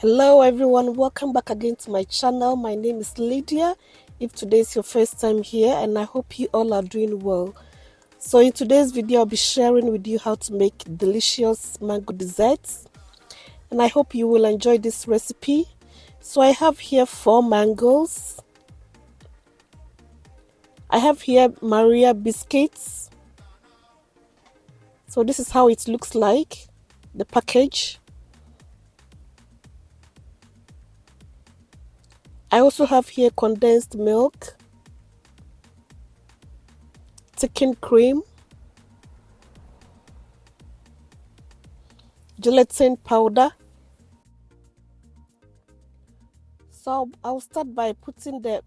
Hello everyone, welcome back again to my channel. My name is Lydia. If today is your first time here, and I hope you all are doing well. So in today's video I'll be sharing with you how to make delicious mango desserts, and I hope you will enjoy this recipe. So I have here 4 mangoes. I have here Maria Biscuits. So this is how it looks like, the package. I also have here condensed milk, thickened cream, gelatin powder. So I'll start by putting the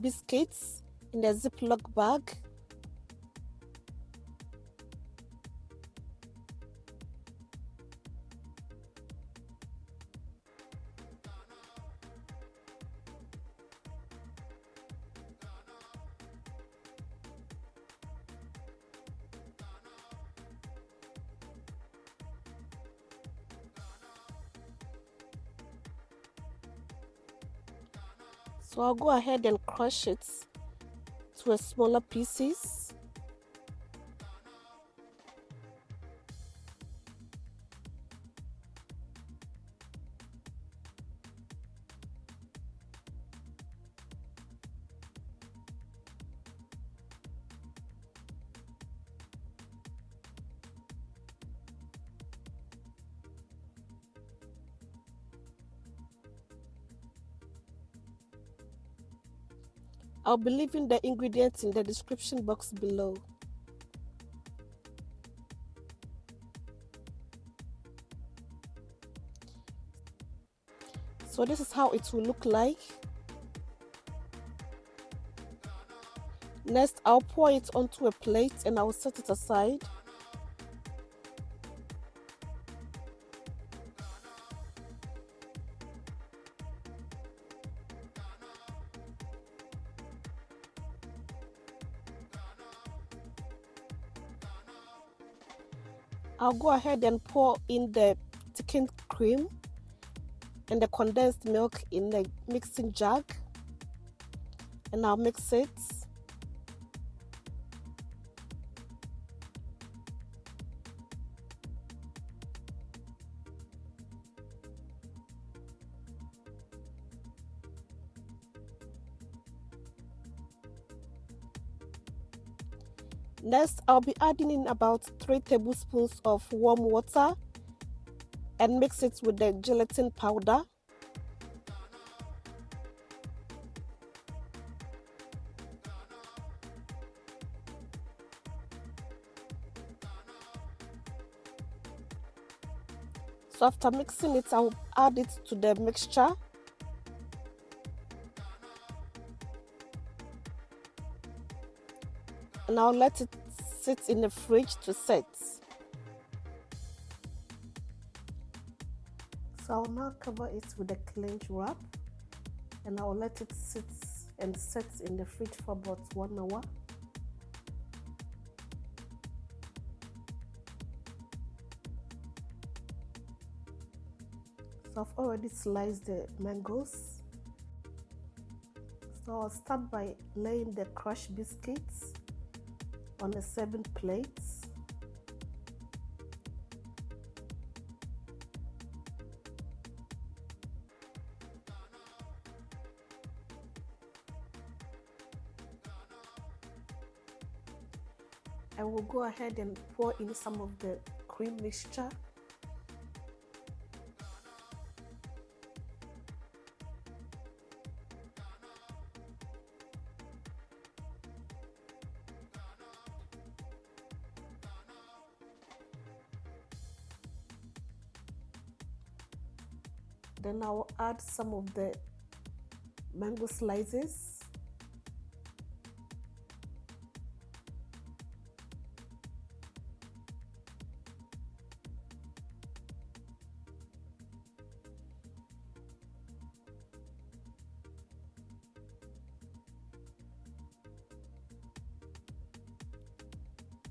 biscuits in the Ziploc bag. So I'll go ahead and crush it to a smaller pieces. I'll be leaving the ingredients in the description box below. So this is how it will look like. Next, I'll pour it onto a plate and I'll set it aside. I'll go ahead and pour in the thickened cream and the condensed milk in the mixing jug, and I'll mix it. Next, I'll be adding in about 3 tablespoons of warm water and mix it with the gelatin powder. So after mixing it, I'll add it to the mixture. And I'll let it sit in the fridge to set. So I'll now cover it with a cling wrap, and I'll let it sit and set in the fridge for about 1 hour. So I've already sliced the mangoes. So I'll start by laying the crushed biscuits on a serving plate. I will go ahead and pour in some of the cream mixture. Then I'll add some of the mango slices.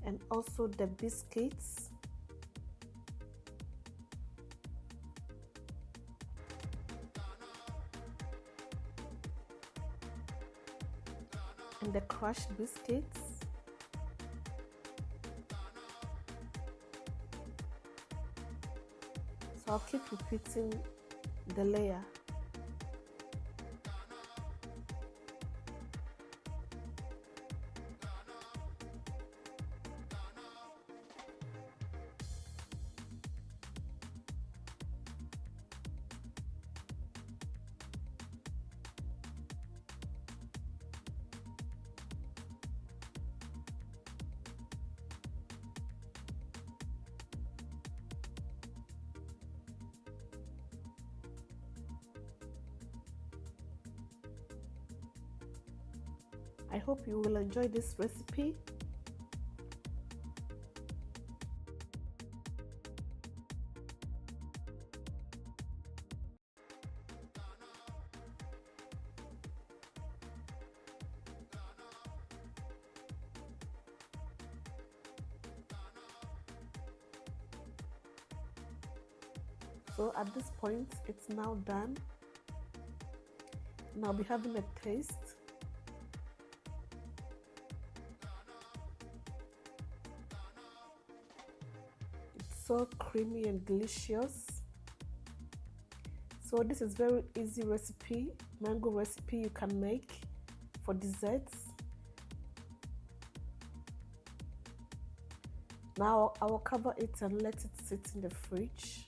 And also the biscuits. and the crushed biscuits. So I'll keep repeating the layer. I hope you will enjoy this recipe. So at this point, it's now done. Now I'll be having a taste. It's so creamy and delicious. So this is very easy recipe, mango recipe you can make for desserts. Now I will cover it and let it sit in the fridge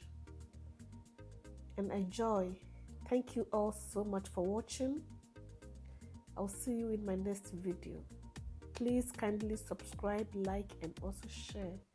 and enjoy. Thank you all so much for watching. I'll see you in my next video. Please kindly subscribe, like, and also share.